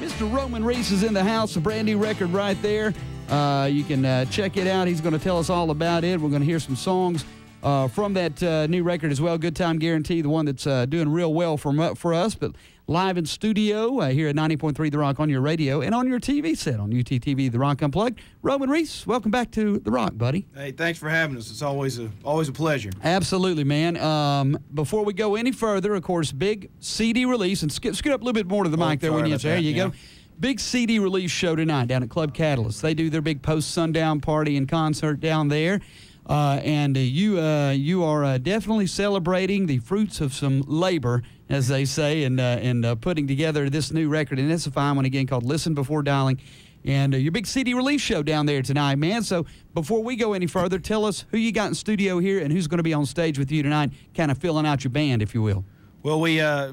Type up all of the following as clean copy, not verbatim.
Mr. Roman Reese is in the house, a brand new record right there. You can check it out. He's going to tell us all about it. We're going to hear some songs from that new record as well. Good Time Guarantee, the one that's doing real well for us, but live in studio here at 90.3 The Rock on your radio and on your TV set on UTTV The Rock Unplugged. Roman Reese, welcome back to The Rock, buddy. Hey, thanks for having us. It's always a pleasure. Absolutely, man. Before we go any further, of course, big CD release, and scoot up a little bit more to the mic there when you there you go. Big CD release show tonight down at Club Catalyst. They do their big post-sundown party and concert down there. And you are definitely celebrating the fruits of some labor, as they say, and putting together this new record. And it's a fine one, again, called Listen Before Dialing. And your big CD release show down there tonight, man. So before we go any further, tell us who you got in studio here and who's going to be on stage with you tonight, kind of filling out your band, if you will. Well,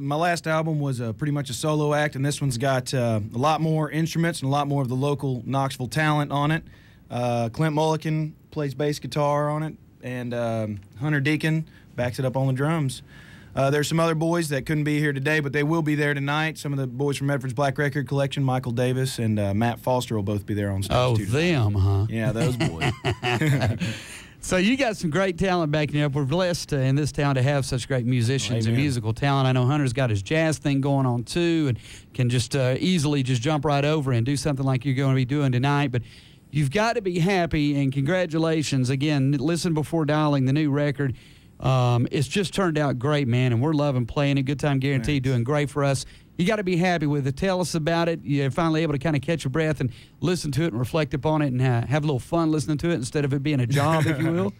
my last album was pretty much a solo act, and this one's got a lot more instruments and a lot more of the local Knoxville talent on it. Clint Mullican plays bass guitar on it, and Hunter Deacon backs it up on the drums. There's some other boys that couldn't be here today, but they will be there tonight. Some of the boys from Medford's Black Record Collection, Michael Davis and Matt Foster, will both be there on stage. Oh, too. them, huh? Yeah, those boys. So you got some great talent backing you up. We're blessed in this town to have such great musicians and musical talent. I know Hunter's got his jazz thing going on too, and can just easily just jump right over and do something like you're going to be doing tonight. But you've got to be happy, and congratulations again. Listen Before Dialing, the new record. It's just turned out great, man, and we're loving playing it. Good Time Guarantee, doing great for us. You got to be happy with it. Tell us about it. You're finally able to kind of catch your breath and listen to it and reflect upon it and have a little fun listening to it instead of it being a job, if you will.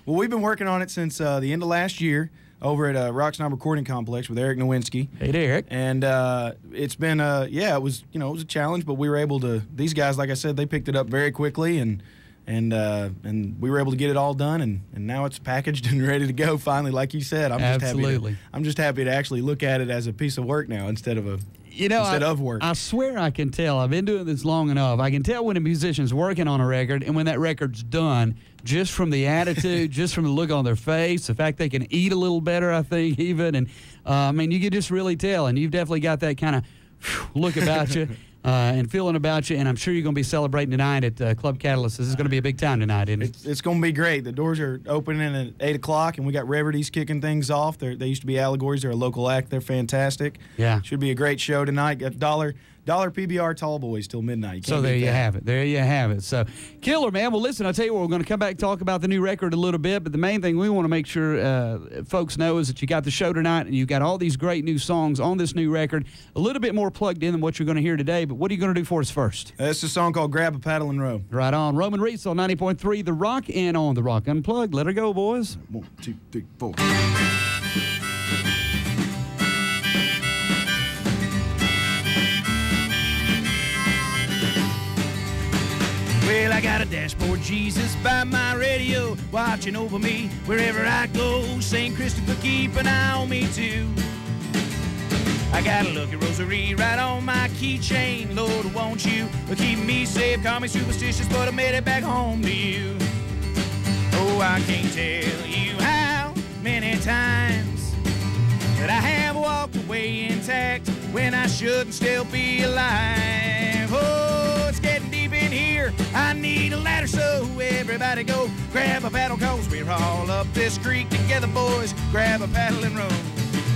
Well, we've been working on it since the end of last year over at Rocksnob Recording Complex with Eric Nowinski. Hey, Eric. And it's been, it was a challenge, but we were able to. These guys, like I said, they picked it up very quickly, and we were able to get it all done, and now it's packaged and ready to go. Finally, like you said, I'm just happy to actually look at it as a piece of work now instead of work. I swear I can tell. I've been doing this long enough. I can tell when a musician's working on a record and when that record's done, just from the attitude, just from the look on their face, the fact they can eat a little better, I think, even. And, you can just really tell. And you've definitely got that kind of look about you. And feeling about you, and I'm sure you're going to be celebrating tonight at Club Catalyst. This is going to be a big time tonight, isn't it? It's going to be great. The doors are opening at 8 o'clock, and we got Reverities kicking things off. They used to be Allegories. They're a local act. They're fantastic. Yeah. Should be a great show tonight. Got dollar PBR Tall Boys till midnight. So there you have it. There you have it. So, killer, man. Well, listen, I'll tell you what, we're going to come back and talk about the new record a little bit, but the main thing we want to make sure folks know is that you got the show tonight, and you've got all these great new songs on this new record, a little bit more plugged in than what you're going to hear today, but what are you going to do for us first? It's a song called Grab a Paddle and Row. Right on. Roman Reese on 90.3 The Rock and on The Rock Unplugged. Let her go, boys. 1, 2, 3, 4. Well, I got a dashboard Jesus by my radio, watching over me wherever I go. St. Christopher, keep an eye on me too. I got a lucky rosary right on my keychain. Lord, won't you keep me safe? Call me superstitious, but I made it back home to you. Oh, I can't tell you how many times that I have walked away intact when I shouldn't still be alive. Oh, it's getting deep in here. I need a ladder, so everybody go grab a paddle, cause we're all up this creek together, boys. Grab a paddle and row.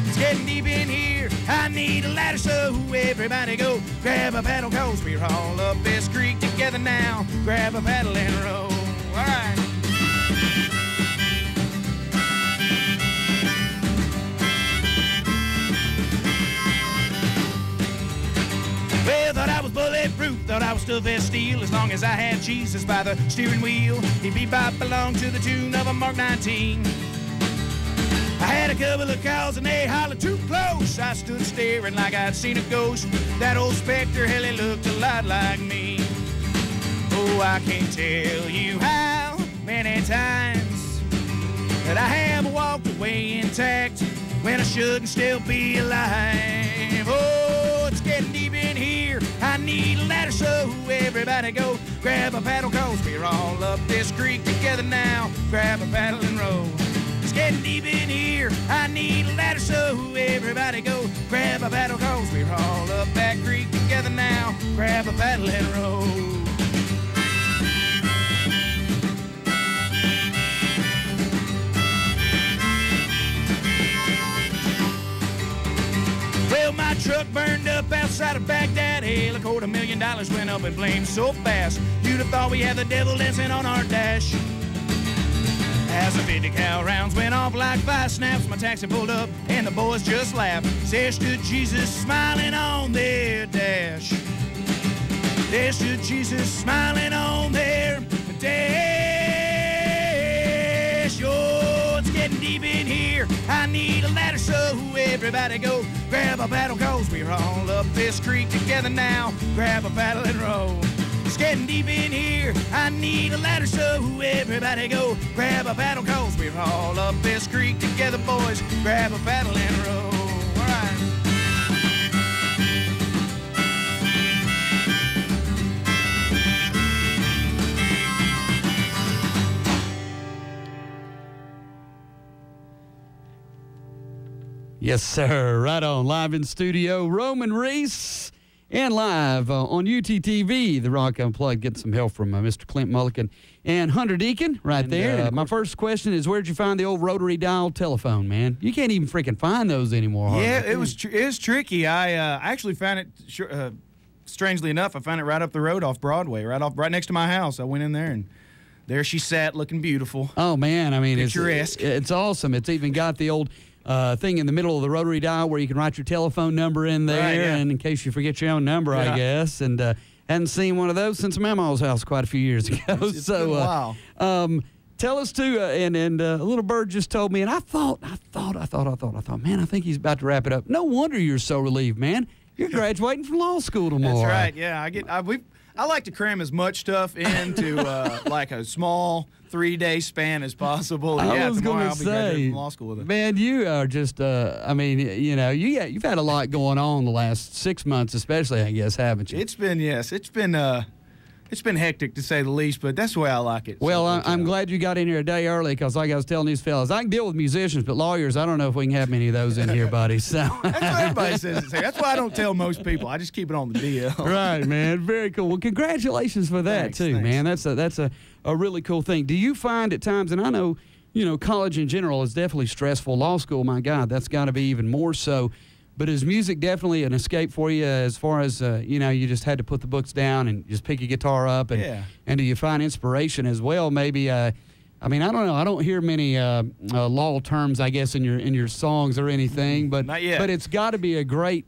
It's getting deep in here. I need a ladder, so everybody go grab a paddle, cause we're all up this creek together now. Grab a paddle and row. All right. Well, thought I was bulletproof, thought I was stuff as steel. As long as I had Jesus by the steering wheel, he'd bebop along to the tune of a Mark 19. I had a couple of calls and they hollered too close. I stood staring like I'd seen a ghost. That old specter, hell, he looked a lot like me. Oh, I can't tell you how many times that I have walked away intact when I shouldn't still be alive. Oh, it's getting deep in here. I need a ladder, so everybody go grab a paddle, cause we're all up this creek together now. Grab a paddle and row. It's getting deep in here. I need a ladder, so everybody go grab a paddle, cause we're all up that creek together. together now. Grab a paddle and row. Well, my truck burned up outside of Baghdad. Hell, $250,000 went up in flames so fast. You'd have thought we had the devil dancing on our dash. As the 50 cal rounds went off like 5 snaps, my taxi pulled up and the boys just laughed. There stood Jesus smiling on their dash. There stood Jesus smiling on their dash. Oh, it's getting deep in here. I need a ladder, so everybody go grab a paddle, cause we're all up this creek together now. Grab a paddle and row. It's getting deep in here. I need a ladder, so everybody go grab a paddle, cause we're all up this creek together, boys. Grab a paddle and row. All right. Yes, sir. Right on. Live in studio, Roman Reese. And live on UTTV, The Rock Unplugged, getting some help from Mr. Clint Mulligan and Hunter Deacon right there. My first question is, where'd you find the old rotary dial telephone, man? You can't even freaking find those anymore. Yeah, it was tricky. I actually found it, strangely enough, I found it right up the road off Broadway, right next to my house. I went in there, and there she sat looking beautiful. Oh, man. I mean, picturesque. It's awesome. It's even got the old thing in the middle of the rotary dial where you can write your telephone number in there, right, yeah. and in case you forget your own number, I guess. And hadn't seen one of those since Mama's house quite a few years ago. It's been a while. Tell us too, and a little bird just told me, and I thought, man, I think he's about to wrap it up. No wonder you're so relieved, man. You're graduating from law school tomorrow. That's right. Yeah, I like to cram as much stuff into like a small 3-day span as possible. I was tomorrow going I'll to be graduating say, from law school with it. Man, you are just, I mean, you know, you've had a lot going on the last 6 months, especially, I guess, haven't you? It's been hectic to say the least, but that's the way I like it. Well, I'm glad you got in here a day early, because like I was telling these fellas, I can deal with musicians, but lawyers, I don't know if we can have many of those in here, buddy. So that's what everybody says. That's why I don't tell most people. I just keep it on the DL. Right, man. Very cool. Well, congratulations for that, too, man. That's a really cool thing. Do you find at times, and I know, you know, college in general is definitely stressful. Law school, my God, that's got to be even more so. But is music definitely an escape for you as far as, you know, you just had to put the books down and just pick your guitar up? And do you find inspiration as well? Maybe, I mean, I don't know. I don't hear many law terms, I guess, in your songs or anything. But not yet. But it's got to be a great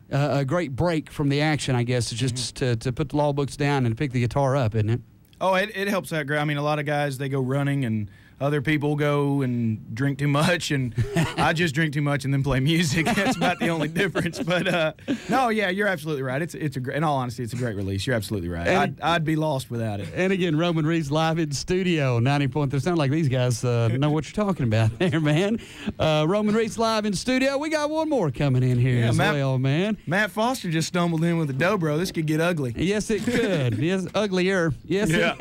break from the action, I guess, just to put the law books down and pick the guitar up, isn't it? Oh, it helps out great. I mean, a lot of guys, they go running, and other people go and drink too much, and I just drink too much and then play music. That's about the only difference. But no, yeah, you're absolutely right. It's a great, in all honesty, it's a great release. You're absolutely right. I'd be lost without it. And again, Roman Reese live in studio, 90.3. Sound like these guys know what you're talking about there, man. Roman Reese live in studio. We got one more coming in here well, man. Matt Foster just stumbled in with a dobro. This could get ugly. Yes, it could. Yes, uglier. Yes. Yeah.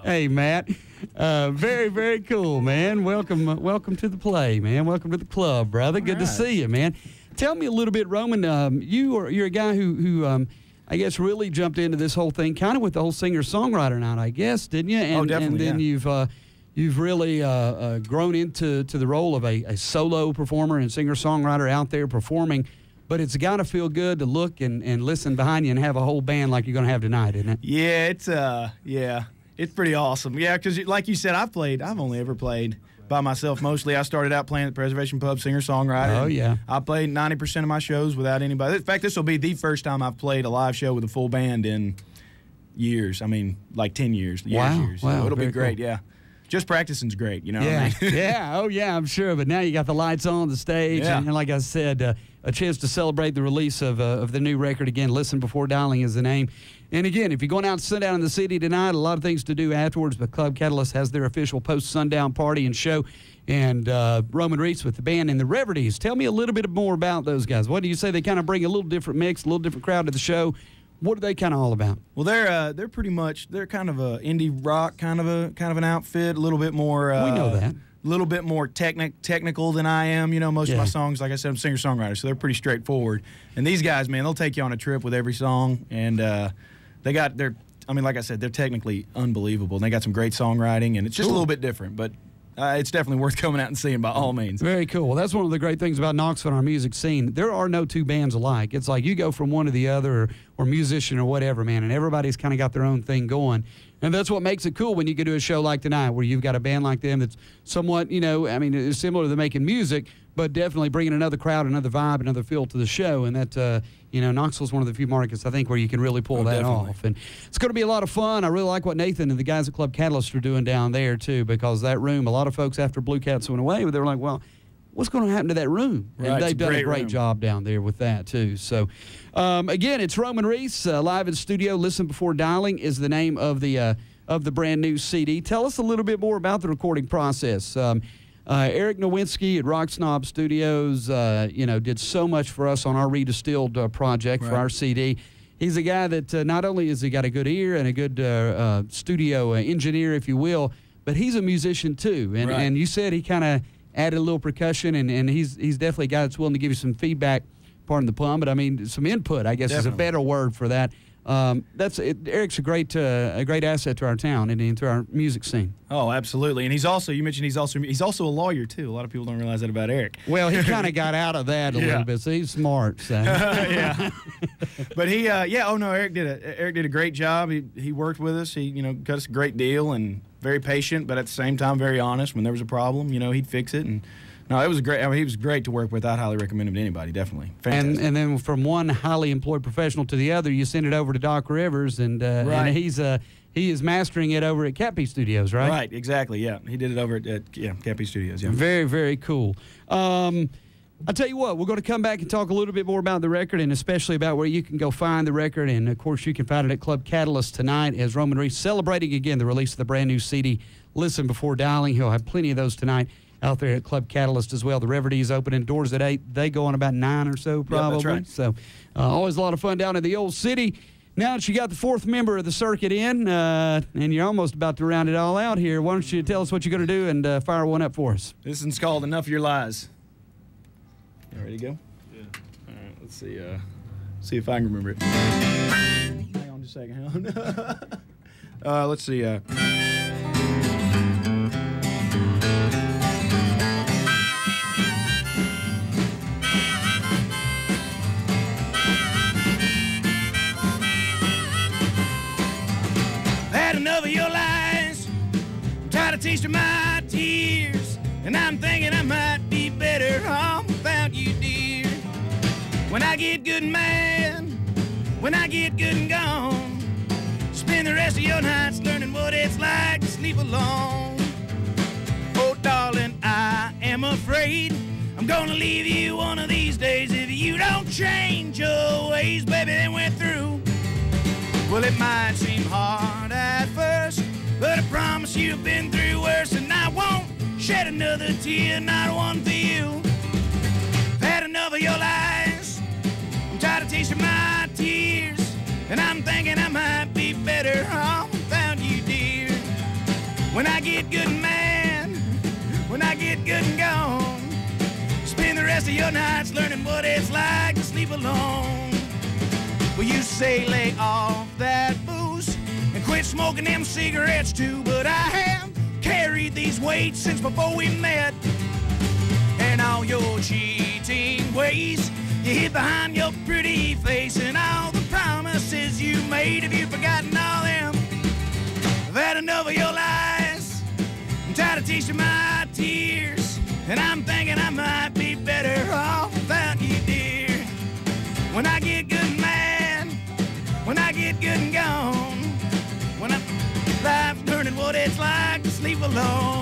Hey, Matt. Very, very cool, man. Welcome to the play, man. Welcome to the club, brother. Good to see you, man. Tell me a little bit, Roman. You're a guy who I guess really jumped into this whole thing kind of with the whole singer-songwriter night, I guess, didn't you? And, definitely. And then you've really grown into the role of a solo performer and singer-songwriter out there performing. But it's got to feel good to look and listen behind you and have a whole band like you're going to have tonight, isn't it? Yeah, it's pretty awesome. Yeah, because like you said, I've only ever played by myself mostly. I started out playing at the Preservation Pub, singer-songwriter. Oh, yeah. I played 90% of my shows without anybody. In fact, this will be the first time I've played a live show with a full band in years. I mean, like 10 years. Wow. So it'll be great, cool. Yeah. Just practicing's great, you know what I mean? Yeah. Oh, yeah, I'm sure. But now you got the lights on the stage. Yeah. And like I said, a chance to celebrate the release of the new record. Again, Listen Before Dialing is the name. And again, if you're going out to sundown in the city tonight, a lot of things to do afterwards, but Club Catalyst has their official post-sundown party and show. And Roman Reese with the band and the Reverties. Tell me a little bit more about those guys. What do you say? They kind of bring a little different mix, a little different crowd to the show. What are they kind of all about? Well, they're pretty much, they're kind of a indie rock kind of an outfit, a little bit more. We know that. little bit more technical than I am. Most of my songs, like I said, I'm a singer-songwriter, so they're pretty straightforward. And these guys, man, they'll take you on a trip with every song, and like I said, they're technically unbelievable. And they got some great songwriting, and it's just a little bit different, but it's definitely worth coming out and seeing by all means. Very cool. Well, that's one of the great things about Knoxville and our music scene. There are no two bands alike. It's like you go from one to the other or musician or whatever, man, and everybody's kind of got their own thing going. And that's what makes it cool when you get to a show like tonight where you've got a band like them that's somewhat, it's similar to making music, but definitely bringing another crowd, another vibe, another feel to the show. And that, Knoxville's one of the few markets, I think, where you can really pull that off. And it's going to be a lot of fun. I really like what Nathan and the guys at Club Catalyst are doing down there, too, because that room, a lot of folks after Blue Cats went away, they were like, well, what's going to happen to that room? Right, and they've done a great job down there with that, too. So, again, it's Roman Reese, live in studio. Listen Before Dialing is the name of the brand new CD. Tell us a little bit more about the recording process. Eric Nowinski at Rock Snob Studios, did so much for us on our Redistilled project for our CD. He's a guy that not only has he got a good ear and a good studio engineer, if you will, but he's a musician too. And you said he kind of added a little percussion, and he's definitely a guy that's willing to give you some feedback, pardon the pun, but I mean some input, I guess is a better word for that. Eric's a great asset to our town and to our music scene. Oh, absolutely. And you mentioned he's also a lawyer too. A lot of people don't realize that about Eric. Well, he kind of got out of that a little bit, so he's smart. So. Yeah. But Eric did a great job. He worked with us. He got us a great deal and very patient, but at the same time very honest. When there was a problem, he'd fix it. And no, it was great. I mean, he was great to work with. I'd highly recommend him to anybody, definitely. Fantastic. And then from one highly employed professional to the other, you send it over to Doc Rivers, and he is mastering it over at Cappy Studios, right? Right, exactly, yeah. He did it over at Cappy Studios, yeah. Very, very cool. I'll tell you what, we're going to come back and talk a little bit more about the record, and especially about where you can go find the record. And, of course, you can find it at Club Catalyst tonight as Roman Reese celebrating again the release of the brand new CD, Listen Before Dialing. He'll have plenty of those tonight out there at Club Catalyst as well. The Reverdy is opening doors at 8. They go on about 9 or so, probably. Yeah, that's right. So always a lot of fun down in the old city. Now that you got the fourth member of the circuit in, and you're almost about to round it all out here, why don't you tell us what you're going to do and fire one up for us? This one's called Enough of Your Lies. You ready to go? Yeah. All right, let's see if I can remember it. Hang on just a second. Hang on. Let's see. Had enough of your lies. I'm tired of tasting my tears, and I'm thinking I might be better off without you, dear. When I get good and mad, when I get good and gone, spend the rest of your nights learning what it's like to sleep alone. Oh, darling, I am afraid I'm gonna leave you one of these days. If you don't change your ways, baby, then we're through. Well, it might seem hard at first, but I promise you've been through worse, and I won't shed another tear, not one for you. I've had enough of your lies. I'm tired of tasting my tears, and I'm thinking I might be better off without you, dear. When I get good and mad, when I get good and gone, spend the rest of your nights learning what it's like to sleep alone. Well, you say lay off that booze and quit smoking them cigarettes too, but I have carried these weights since before we met. And all your cheating ways you hid behind your pretty face, and all the promises you made, have you forgotten all them? I've had enough of your lies. I'm tired of tasting my tears, and I'm thinking I might be better off without you, dear. When I get good and mad, when I get good and gone, when I'm life learning what it's like to sleep alone.